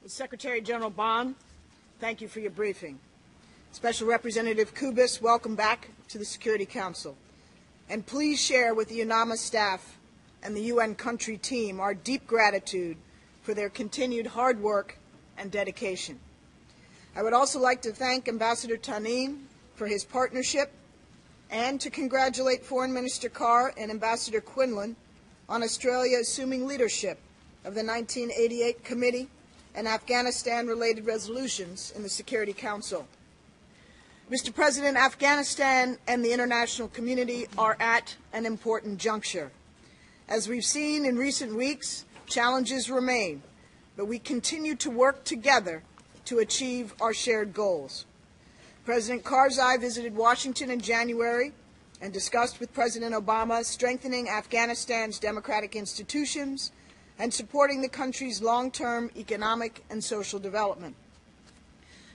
Secretary General Bond, thank you for your briefing. Special Representative Kubis, welcome back to the Security Council. And please share with the UNAMA staff and the UN country team our deep gratitude for their continued hard work and dedication. I would also like to thank Ambassador Tanin for his partnership and to congratulate Foreign Minister Carr and Ambassador Quinlan on Australia assuming leadership of the 1988 Committee and Afghanistan-related resolutions in the Security Council. Mr. President, Afghanistan and the international community are at an important juncture. As we've seen in recent weeks, challenges remain, but we continue to work together to achieve our shared goals. President Karzai visited Washington in January and discussed with President Obama strengthening Afghanistan's democratic institutions and supporting the country's long-term economic and social development.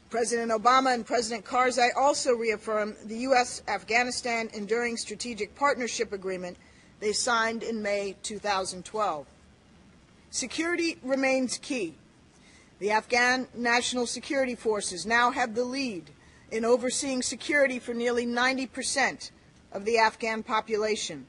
President Obama and President Karzai also reaffirmed the U.S.-Afghanistan Enduring Strategic Partnership Agreement they signed in May 2012. Security remains key. The Afghan National Security Forces now have the lead in overseeing security for nearly 90% of the Afghan population.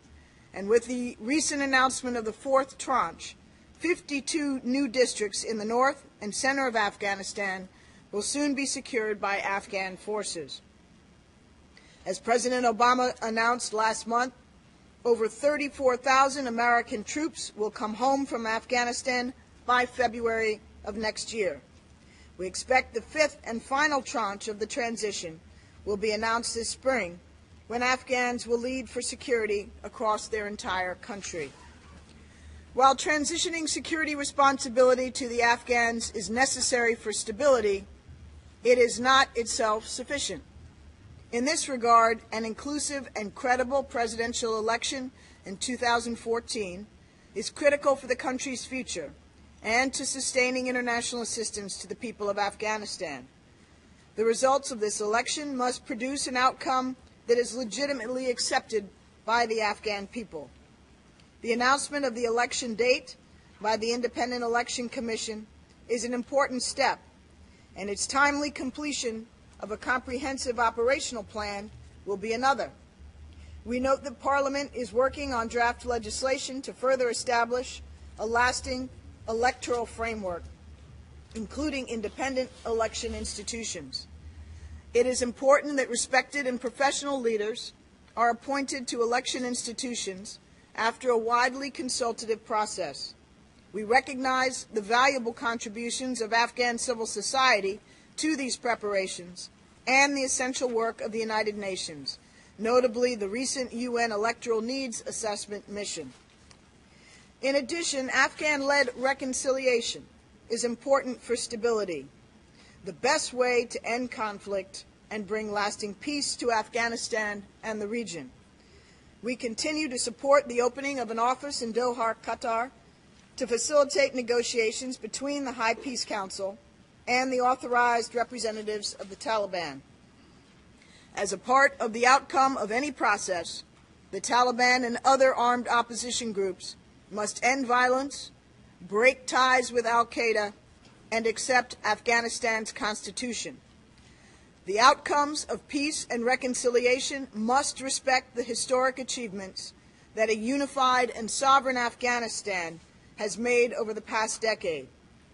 And with the recent announcement of the fourth tranche, 52 new districts in the north and center of Afghanistan will soon be secured by Afghan forces. As President Obama announced last month, over 34,000 American troops will come home from Afghanistan by February of next year. We expect the fifth and final tranche of the transition will be announced this spring, when Afghans will lead for security across their entire country. While transitioning security responsibility to the Afghans is necessary for stability, it is not itself sufficient. In this regard, an inclusive and credible presidential election in 2014 is critical for the country's future and to sustaining international assistance to the people of Afghanistan. The results of this election must produce an outcome that is legitimately accepted by the Afghan people. The announcement of the election date by the Independent Election Commission is an important step, and its timely completion of a comprehensive operational plan will be another. We note that Parliament is working on draft legislation to further establish a lasting electoral framework, including independent election institutions. It is important that respected and professional leaders are appointed to election institutions after a widely consultative process. We recognize the valuable contributions of Afghan civil society to these preparations and the essential work of the United Nations, notably the recent UN Electoral Needs Assessment mission. In addition, Afghan-led reconciliation is important for stability, the best way to end conflict and bring lasting peace to Afghanistan and the region. We continue to support the opening of an office in Doha, Qatar, to facilitate negotiations between the High Peace Council and the authorized representatives of the Taliban. As a part of the outcome of any process, the Taliban and other armed opposition groups must end violence, break ties with al-Qaeda, and accept Afghanistan's constitution. The outcomes of peace and reconciliation must respect the historic achievements that a unified and sovereign Afghanistan has made over the past decade,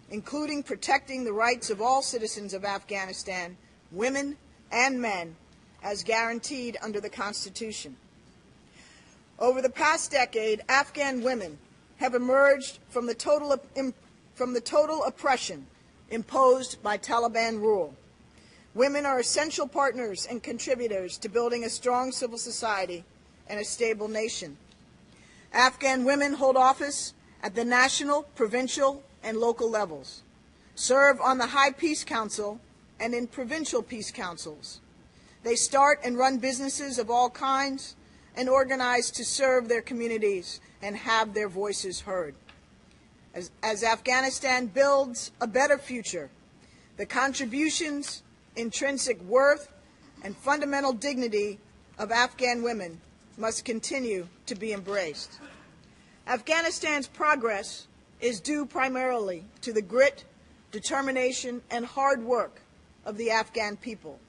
including protecting the rights of all citizens of Afghanistan, women and men, as guaranteed under the Constitution. Over the past decade, Afghan women have emerged from the total oppression imposed by Taliban rule. Women are essential partners and contributors to building a strong civil society and a stable nation. Afghan women hold office at the national, provincial, and local levels, serve on the High Peace Council and in provincial peace councils. They start and run businesses of all kinds and organize to serve their communities and have their voices heard. As Afghanistan builds a better future, the contributions, intrinsic worth, and fundamental dignity of Afghan women must continue to be embraced. Afghanistan's progress is due primarily to the grit, determination, and hard work of the Afghan people.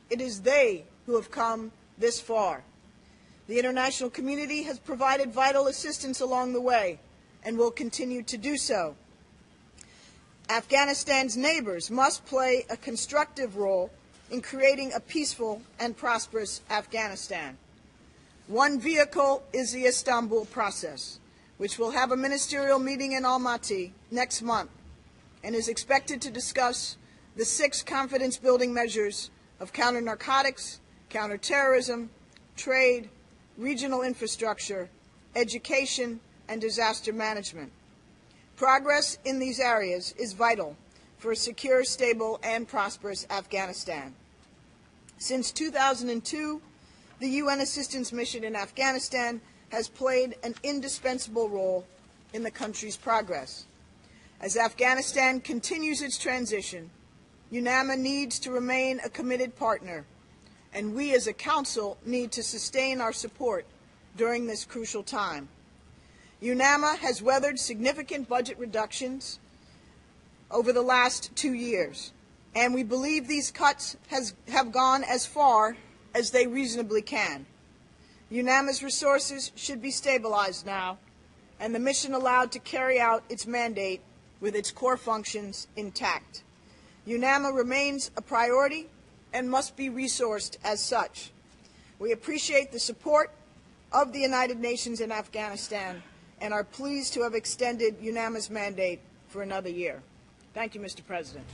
It is they who have come this far. The international community has provided vital assistance along the way and will continue to do so. Afghanistan's neighbors must play a constructive role in creating a peaceful and prosperous Afghanistan. One vehicle is the Istanbul process, which will have a ministerial meeting in Almaty next month and is expected to discuss the 6 confidence-building measures of counter-narcotics, counter-terrorism, trade, regional infrastructure, education, and disaster management. Progress in these areas is vital for a secure, stable, and prosperous Afghanistan. Since 2002, the UN Assistance Mission in Afghanistan has played an indispensable role in the country's progress. As Afghanistan continues its transition, UNAMA needs to remain a committed partner, and we as a council need to sustain our support during this crucial time. UNAMA has weathered significant budget reductions over the last 2 years, and we believe these cuts have gone as far as they reasonably can. UNAMA's resources should be stabilized now, and the mission allowed to carry out its mandate with its core functions intact. UNAMA remains a priority and must be resourced as such. We appreciate the support of the United Nations in Afghanistan and are pleased to have extended UNAMA's mandate for another year. Thank you, Mr. President.